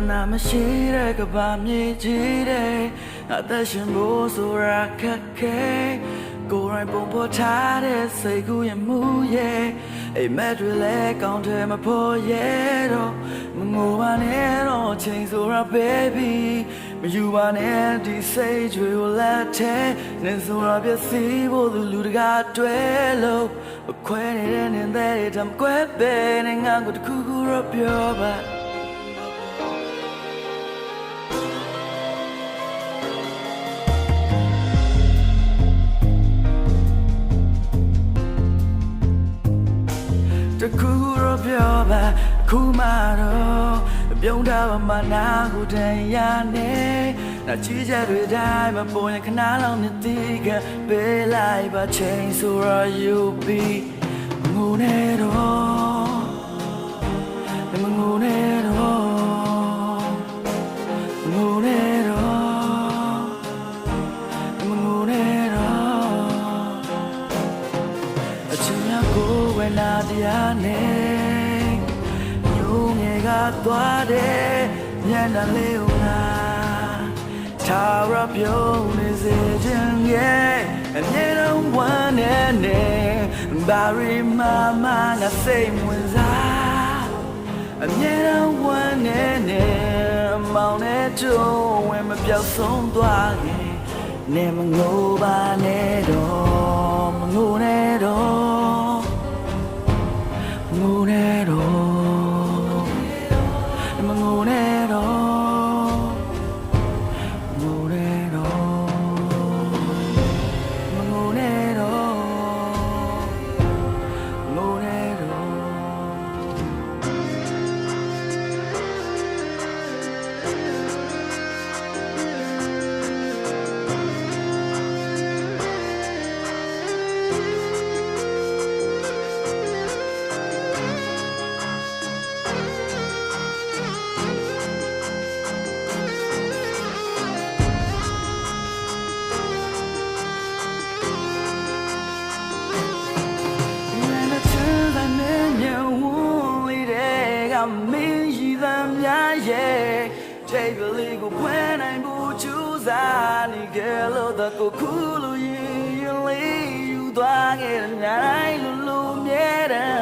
နာမရှိတဲ့ကဘာမြေကြီးတဲ့ငါသက်ရှင်ဖို့ဆိုရခက်ခဲကိုယ်ရိုင်းပုံပေါ်ထားတဲ့စိတ်ကူးရမှုရဲ့အိမ်မက်တွေလည်းကောင်းတယ်မဖို့ရဲ့တော့မငိုပါနဲ့တော့ချိန်ဆိုရ baby မယူပါနဲ့ဒီစိတ်တွေကိုလက်ထဲနေဆိုရပြစီဖို့လူတကာတွဲလို့ခွဲနေတဲ့နေတဲ့တမ်းကွဲပဲနေငါကိုတခုခုတော့ပြောပါတခုတော့ပြောပါခုမှတော့ပြုံးတာပါမနာကိုတန်ရနေနာချီးချက်တွေတိုင်းမပေါ်ရင်ခဏလောက်နဲ့တီးကပေးလိုက်ပါချိန်ဆိုရ you be ငိုနေတော့မငိုနေတော့ငိုနေတော့မငိုနေတော့အချင်းရကိုဝယ်လာတရားနဲ့ညိုငယ်ကသွားတယ်ညနေလေးကထာဝရပြုံးနေစေခြင်းရဲ့အမြဲတမ်းဝမ်းနေဘာရီမမငါစိတ်ဝင်စားအမြဲတမ်းဝမ်းနေမောင်နဲ့တုံးဝင်မပြောက်ဆုံးသွားရင်နေမငိုပါနဲ့တော့မငိုနဲ့တော့ငိုနဲ့တော့မငိုနဲ့တော့ငိုနဲ့တော့မငိုနဲ့တော့ငိုနဲ့တော့မင်းရည်သမ်းများရဲ့တိတ်ကလေးကိုဖွင့်နိုင်ဖို့ကြိုးစားနေကြလို့တော့ကိုခုလိုရင်လေးယူသွားခဲ့တဲ့ညတိုင်းလိုမြဲတယ်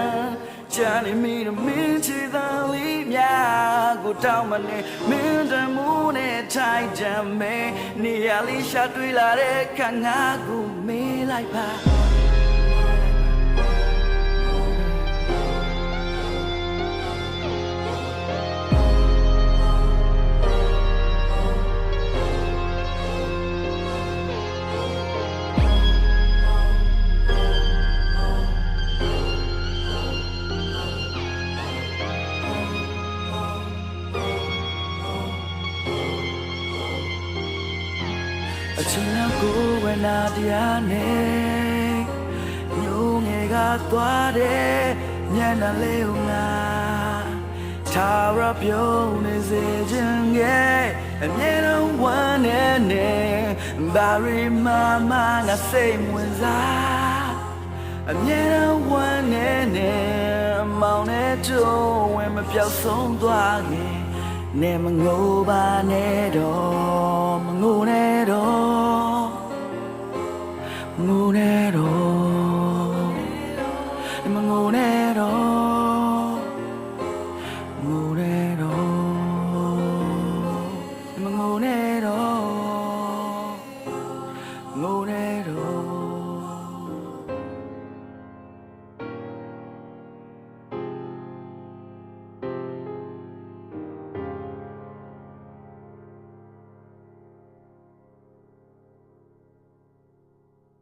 ချာနေမိတော့မင်းချစ်တဲ့လေးများကိုတောင်းမနေမင်းတမိုးနဲ့ထိုင်ကြမယ်နေရာလေးရှာတွေ့လာတဲ့ခါငါကိုမေးလိုက်ပါအချင်းကိုဝယ်လာတရားနဲ့ညိုငယ်ကသွားတယ်ညနေလေးကငါထာဝရပြုံးနေစေခြင်းရဲ့အမြဲတမ်းဝမ်းနေဘာရီမမငါစိတ်ဝင်စားအမြဲတမ်းဝမ်းနေမောင်နဲ့တုံးဝင်မပြောက်ဆုံးသွားရင်နေမငိုပါနဲ့တော့မငိုနဲ့တော့ငိုနဲ့တော့